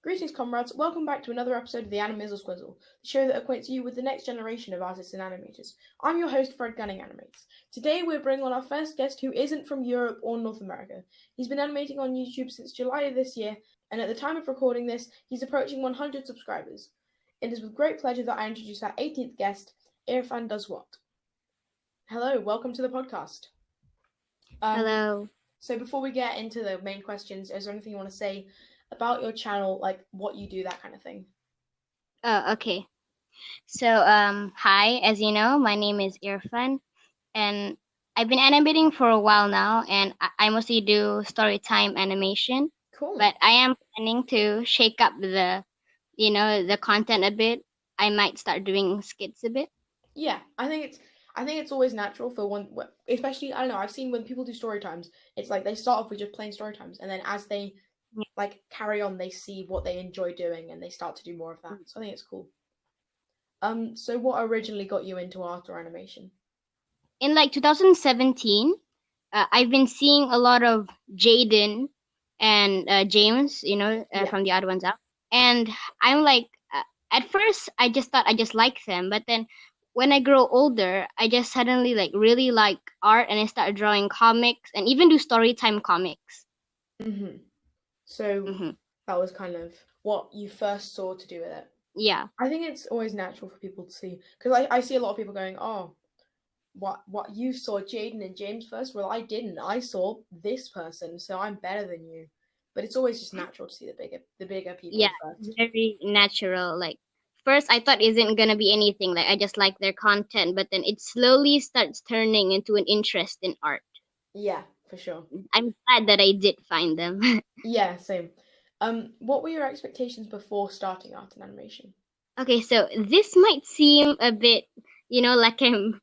Greetings, comrades. Welcome back to another episode of the Animizzle Squizzle, the show that acquaints you with the next generation of artists and animators. I'm your host, Fred Gunning Animates. Today, we're bringing on our first guest who isn't from Europe or North America. He's been animating on YouTube since July of this year, and at the time of recording this, he's approaching 100 subscribers. It is with great pleasure that I introduce our 18th guest, Irfan Does What. Hello, welcome to the podcast. Hello. So before we get into the main questions, is there anything you want to say about your channel, like what you do, that kind of thing? Okay. So, hi. As you know, my name is Irfan, and I've been animating for a while now, and I mostly do story time animation. Cool. But I am planning to shake up the content a bit. I might start doing skits a bit. Yeah, I think it's always natural for one, especially, I don't know, I've seen when people do story times, it's like they start off with just plain story times, and then as they like carry on, they see what they enjoy doing and they start to do more of that. So I think it's cool. So what originally got you into art or animation? In like 2017, I've been seeing a lot of Jaden and James, from the other ones out. And I'm like, at first, I just thought I just liked them. But then when I grow older, I just suddenly like really like art and I start drawing comics and even do story time comics. Mm-hmm. So that was kind of what you first saw to do with it. Yeah. I think it's always natural for people to see, because I see a lot of people going, oh, what you saw Jaden and James first? Well, I didn't. I saw this person, so I'm better than you. But it's always just natural to see the bigger people first. Very natural. Like first I thought it isn't gonna be anything. Like I just like their content, but then it slowly starts turning into an interest in art. Yeah, for sure. I'm glad that I did find them. Yeah, same. What were your expectations before starting art and animation? Okay, so this might seem a bit, like I'm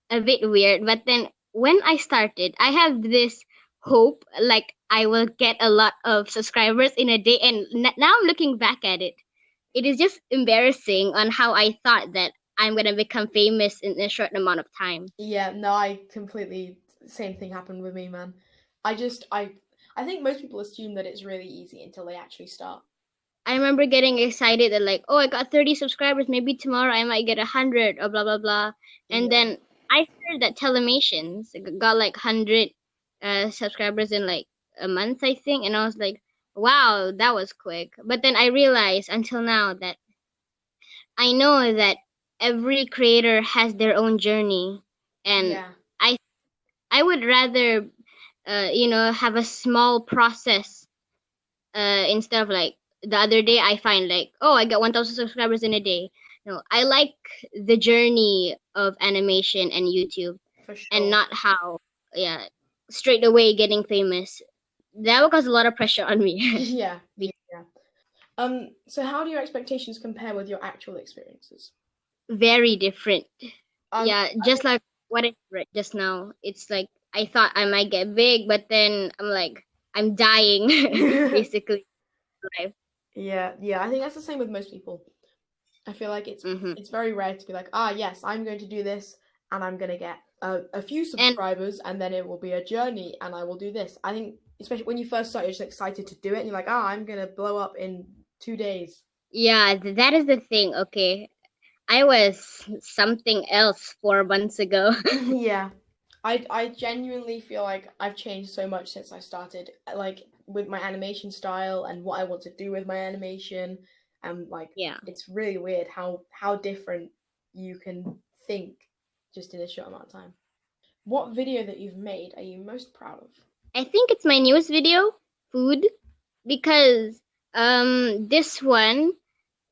a bit weird, but then when I started, I have this hope like I will get a lot of subscribers in a day, and now I'm looking back at it. It is just embarrassing on how I thought that I'm gonna become famous in a short amount of time. Yeah, no, I completely, same thing happened with me, man. I think most people assume that it's really easy until they actually start. I remember getting excited that like, oh, I got 30 subscribers. Maybe tomorrow I might get 100 or blah blah blah. And then I heard that Telemations got like 100 subscribers in like a month, I think, and I was like, wow, that was quick. But then I realized until now that I know that every creator has their own journey, and I would rather have a small process instead of like the other day I find like, oh, I got 1,000 subscribers in a day. No, I like the journey of animation and YouTube, For sure. and not how straight away getting famous. That would cause a lot of pressure on me. Yeah. So how do your expectations compare with your actual experiences? Very different. Just like what I read just now. It's like I thought I might get big, but then I'm like, I'm dying basically. Life. Yeah, I think that's the same with most people. I feel like it's very rare to be like, yes, I'm going to do this and I'm going to get a few subscribers and then it will be a journey and I will do this. I think especially when you first start, you're just excited to do it and you're like, I'm going to blow up in 2 days. Yeah, that is the thing. Okay, I was something else 4 months ago. Yeah, I genuinely feel like I've changed so much since I started, like with my animation style and what I want to do with my animation. And like, it's really weird how different you can think just in a short amount of time. What video that you've made are you most proud of? I think it's my newest video, food, because this one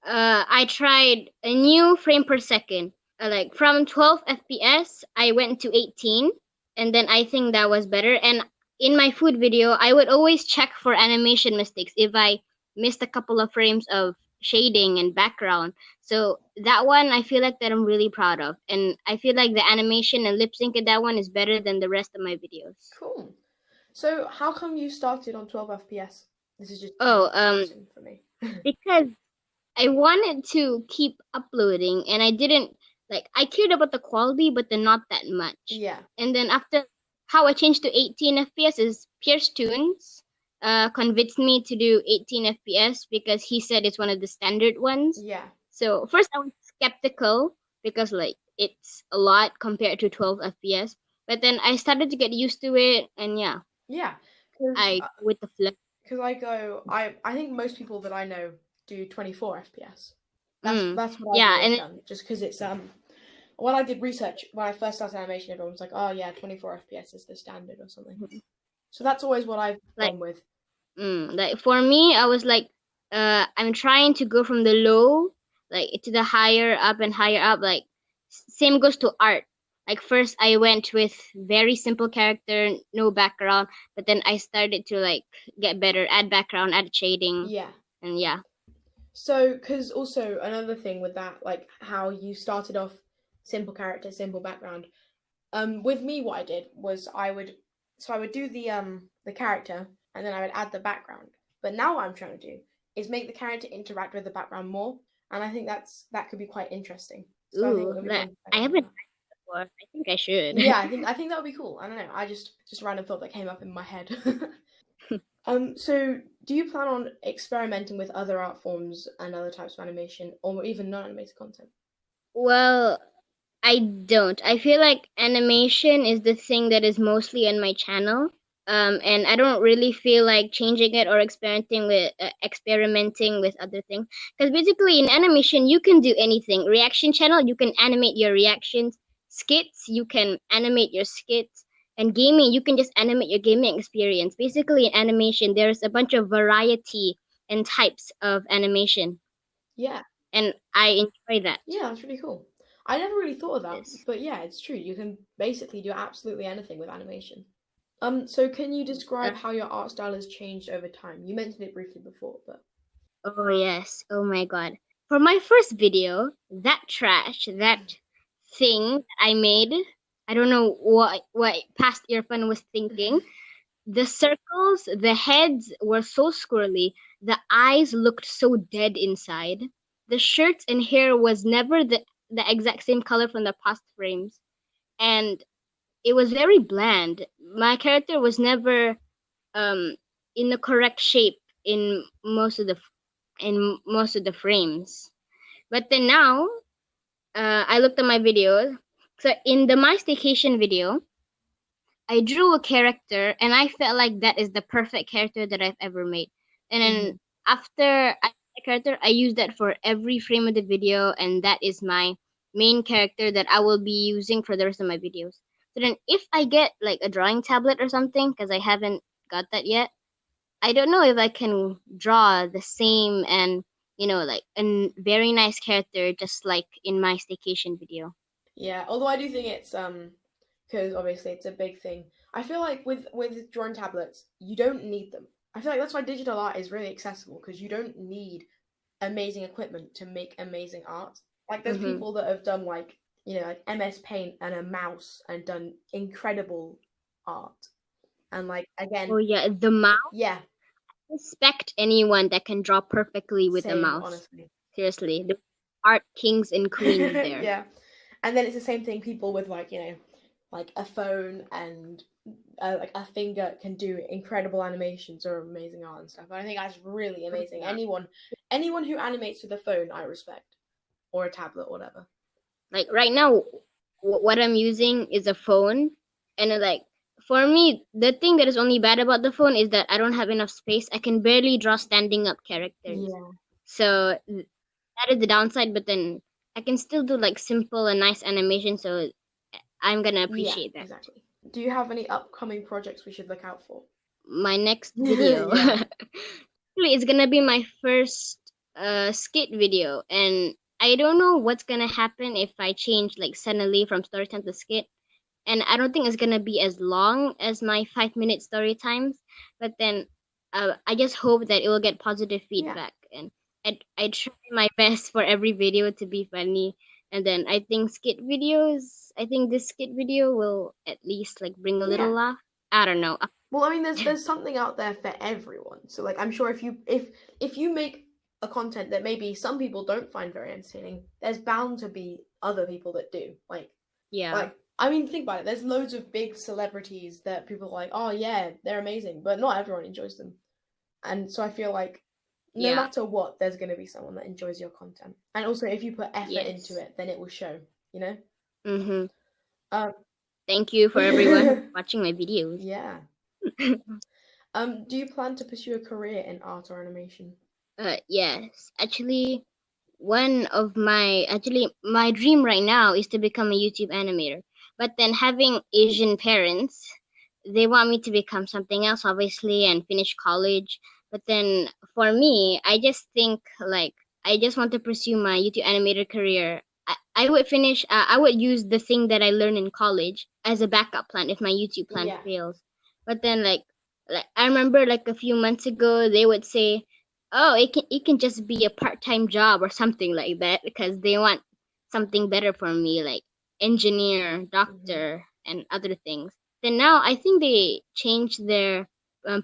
I tried a new frame per second. Like from 12 FPS, I went to 18, and then I think that was better. And in my food video, I would always check for animation mistakes if I missed a couple of frames of shading and background. So that one I feel like that I'm really proud of, and I feel like the animation and lip sync in that one is better than the rest of my videos. Cool. So how come you started on 12 FPS? This is just for me. Because I wanted to keep uploading, and I didn't like, I cared about the quality, but then not that much. Yeah. And then after how I changed to 18 FPS is Pierce Tunes. convinced me to do 18 FPS because he said it's one of the standard ones. Yeah. So first I was skeptical because like it's a lot compared to 12 FPS. But then I started to get used to it, and yeah, Yeah. I with the flip. Because I think most people that I know do 24 FPS. That's what I've Yeah, always and done. Just because it's when I did research when I first started animation, everyone was like, oh yeah, 24 FPS is the standard or something. So that's always what I've like gone with. like for me, I was like, I'm trying to go from the low like to the higher up and higher up. Like same goes to art. Like first I went with very simple character, no background, but then I started to like get better, add background, add shading, Yeah. and yeah. So, because also another thing with that, like how you started off simple character, simple background. With me, what I did was I would do the character and then I would add the background. But now what I'm trying to do is make the character interact with the background more, and I think that could be quite interesting. So I think Ooh, it'll be that fun. I haven't tried before. I think I should. Yeah, I think that would be cool. I don't know. I just a random thought that came up in my head. So do you plan on experimenting with other art forms and other types of animation, or even non-animated content? Well, I don't. I feel like animation is the thing that is mostly on my channel. And I don't really feel like changing it or experimenting with other things. Because basically in animation you can do anything. Reaction channel, you can animate your reactions. Skits, you can animate your skits. And gaming, you can just animate your gaming experience. Basically in animation, there's a bunch of variety and types of animation. Yeah. And I enjoy that. Yeah, that's really cool. I never really thought of that, Yes. but yeah, it's true. You can basically do absolutely anything with animation. So can you describe how your art style has changed over time? You mentioned it briefly before, but Oh yes. Oh my god. For my first video, that trash, that thing I made, I don't know what past earphone was thinking. The circles, the heads were so squirrely. The eyes looked so dead inside. The shirts and hair was never the exact same color from the past frames. And it was very bland. My character was never um in the correct shape in most of the frames. But then now, I looked at my videos. So in the My Staycation video, I drew a character, and I felt like that is the perfect character that I've ever made. And then after I made the character, I use that for every frame of the video, and that is my main character that I will be using for the rest of my videos. So then, if I get like a drawing tablet or something, because I haven't got that yet, I don't know if I can draw the same and like a very nice character just like in my staycation video. yeah, although I do think it's because obviously it's a big thing. I feel like with drawing tablets, you don't need them. I feel like that's why digital art is really accessible because you don't need amazing equipment to make amazing art. Like there's people that have done like like MS Paint and a mouse and done incredible art. And like again, Oh yeah, the mouse. yeah, Respect anyone that can draw perfectly with a same mouse. honestly. Seriously, the art kings and queens there. Yeah, and then it's the same thing. People with like like a phone and like a finger can do incredible animations or amazing art and stuff. And I think that's really amazing. Anyone who animates with a phone, I respect, or a tablet, or whatever. Like right now, what I'm using is a phone, and like for me, the thing that is only bad about the phone is that I don't have enough space. I can barely draw standing up characters. Yeah. So that is the downside, but then I can still do like simple and nice animation, so I'm gonna appreciate that. Exactly. Do you have any upcoming projects we should look out for? My next video actually it's gonna be my first skit video, and I don't know what's gonna happen if I change like suddenly from story time to skit. And I don't think it's gonna be as long as my 5-minute story times, but then I just hope that it will get positive feedback, and I try my best for every video to be funny. And then I think this skit video will at least like bring a little laugh. I don't know. Well, I mean, there's something out there for everyone. So like, I'm sure if you make a content that maybe some people don't find very entertaining, there's bound to be other people that do. Like, Yeah. I mean, think about it. There's loads of big celebrities that people are like, oh yeah, they're amazing, but not everyone enjoys them. And so I feel like no Yeah. matter what, there's going to be someone that enjoys your content. And also, if you put effort into Yes. it, then it will show, you know? Mm-hmm. Um, Thank you for everyone watching my videos. yeah. Do you plan to pursue a career in art or animation? Yes. Actually, my dream right now is to become a YouTube animator. But then having Asian parents, they want me to become something else, obviously, and finish college. But then for me, I just think like I just want to pursue my YouTube animator career. I would finish. I would use the thing that I learned in college as a backup plan if my YouTube plan Yeah. fails. But then like I remember like a few months ago, they would say, oh, it can just be a part-time job or something like that because they want something better for me, like engineer, doctor, and other things. Then now I think they changed their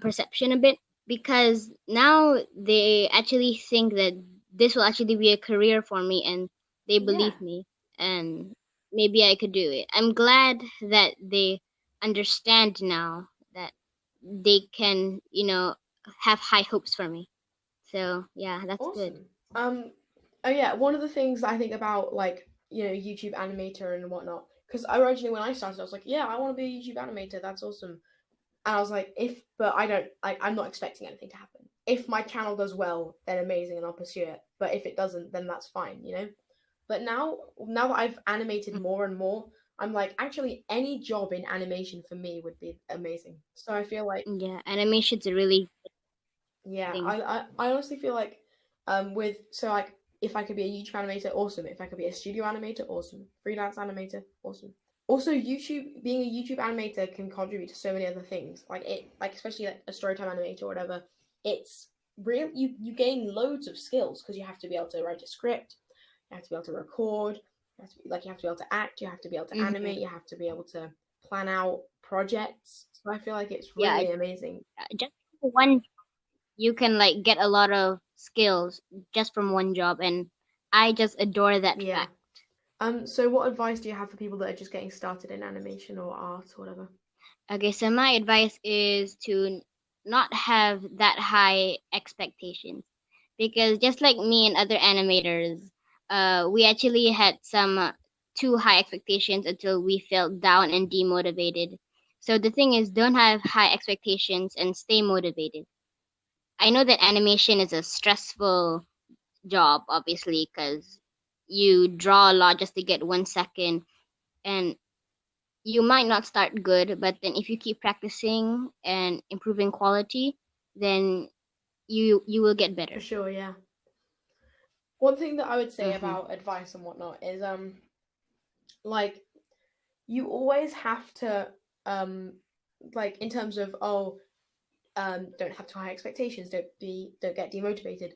perception a bit because now they actually think that this will actually be a career for me and they Yeah. believe me and maybe I could do it. I'm glad that they understand now that they can, have high hopes for me. So yeah, that's good. Awesome. Oh yeah, one of the things I think about, like, YouTube animator and whatnot, because originally when I started, I was like, yeah, I want to be a YouTube animator. That's awesome. And I was like, but I don't, like, I'm not expecting anything to happen. If my channel does well, then amazing, and I'll pursue it. But if it doesn't, then that's fine. But now that I've animated more and more, I'm like, actually, any job in animation for me would be amazing. So I feel like, Yeah, animation's a really good yeah, thing. I honestly feel like, like, if I could be a YouTube animator, awesome. If I could be a studio animator, awesome. Freelance animator, awesome. Also, being a YouTube animator can contribute to so many other things. Like especially like a storytime animator or whatever. It's real. You gain loads of skills because you have to be able to write a script, you have to be able to record, you have to be able to act, you have to be able to Hmm. animate, you have to be able to plan out projects. So I feel like it's Yeah, really amazing. just one you can like get a lot of skills just from one job, and I just adore that Yeah. fact. So what advice do you have for people that are just getting started in animation or art or whatever? Okay, so my advice is to not have that high expectations because just like me and other animators, we actually had some too high expectations until we felt down and demotivated. So the thing is, don't have high expectations and stay motivated. I know that animation is a stressful job, obviously, because you draw a lot just to get 1 second, and you might not start good, but then if you keep practicing and improving quality, then you will get For better. sure, yeah. One thing that I would say Mm-hmm. about advice and whatnot is like you always have to um like in terms of don't have too high expectations, don't get demotivated.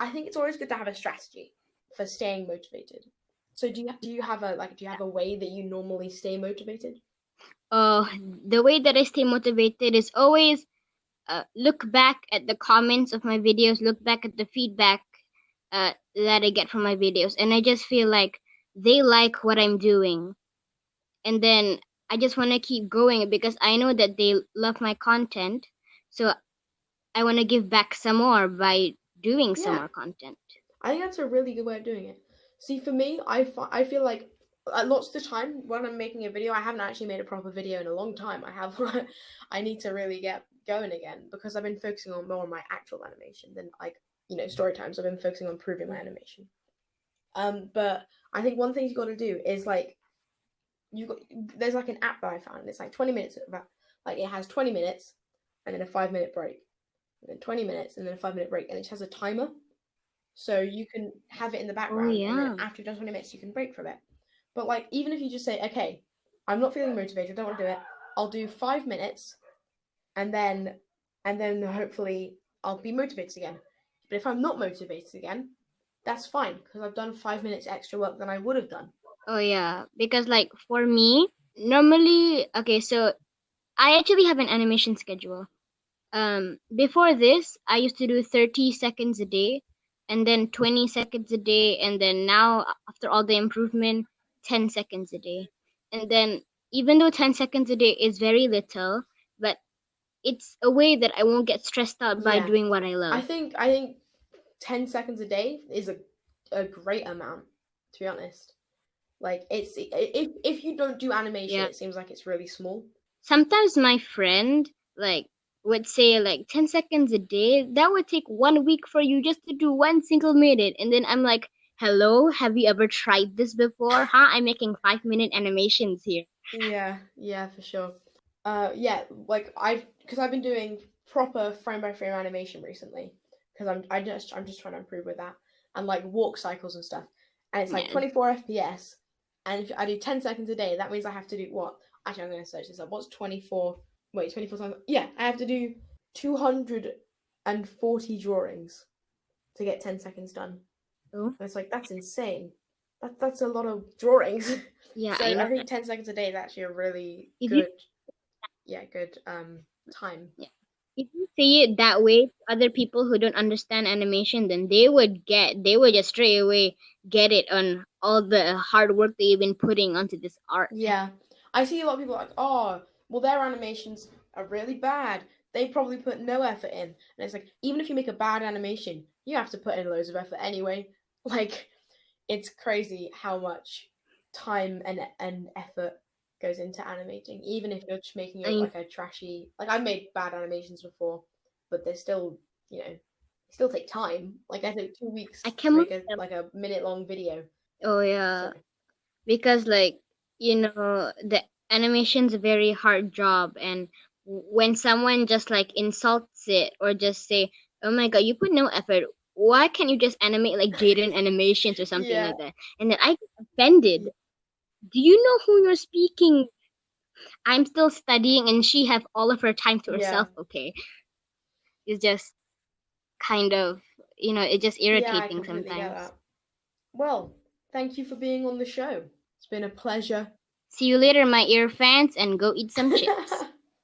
I think it's always good to have a strategy for staying motivated. So do you have a way that you normally stay motivated? Uh, the way that I stay motivated is always look back at the comments of my videos, look back at the feedback that I get from my videos, and I just feel like they like what I'm doing. And then I just want to keep going because I know that they love my content. So I want to give back some more by doing some Yeah. more content. I think that's a really good way of doing it. See, for me, I feel like lots of the time when I'm making a video, I haven't actually made a proper video in a long time. I need to really get going again because I've been focusing on more on my actual animation than story times. I've been focusing on improving my animation. But I think one thing you got to do is there's like an app that I found. It's like 20 minutes. Like it has 20 minutes and then a 5 minute break, and then 20 minutes and then a 5 minute break, and it has a timer. So you can have it in the Oh background, and then yeah. after you've done 20 minutes, you can break from it. But like, even if you just say, okay, I'm not feeling motivated, I don't want to do it, I'll do 5 minutes, and then hopefully I'll be motivated again. But if I'm not motivated again, that's fine because I've done 5 minutes extra work than I would have done. Oh yeah. Because like for me, normally okay, so I actually have an animation schedule. Before this, I used to do 30 seconds a day, and then 20 seconds a day, and then now after all the improvement, 10 seconds a day. And then even though 10 seconds a day is very little, but it's a way that I won't get stressed out by Yeah. doing what I love. I think 10 seconds a day is a great amount, to be honest. Like, if you don't do animation, Yeah. it seems like it's really small. Sometimes my friend like would say like 10 seconds a day. That would take 1 week for you just to do 1 single minute. And then I'm like, hello, have you ever tried this before? Huh? I'm making 5 minute animations here. Yeah, for sure. Yeah, like because I've been doing proper frame by frame animation recently because I'm just trying to improve with that and like walk cycles and stuff, and it's like Yeah. 24 FPS, and if I do 10 seconds a day, that means I have to do what? Actually, I'm going to search this up. What's 24? Wait, 24 times? Yeah, I have to do 240 drawings to get 10 seconds done. Oh. And it's like that's insane. That's a lot of drawings. Yeah, So I know. I think 10 seconds a day is actually a really If you good time. Yeah. If you say it that way to other people who don't understand animation, then they would just straight away get it on all the hard work they've been putting onto this art. Yeah. I see a lot of people like, oh, well, their animations are really bad. They probably put no effort in. And it's like, even if you make a bad animation, you have to put in loads of effort anyway. Like, it's crazy how much time and effort goes into animating, even if you're just making I it mean, like a trashy. Like, I've made bad animations before, but they're still, still take time. Like, I take 2 weeks I to came up make a minute-long video. Oh So, yeah, because like the animation's a very hard job, and when someone just like insults it or just say, "Oh my God, you put no effort. Why can't you just animate like Jaden animations or something yeah. like that?" And then I get offended. Do you know who you're speaking? I'm still studying, and she have all of her time to Yeah. herself. Okay, it's just kind of it's just Yeah, I irritating completely get sometimes. that. Well, thank you for being on the show. It's been a pleasure. See you later, my ear fans, and go eat some chips.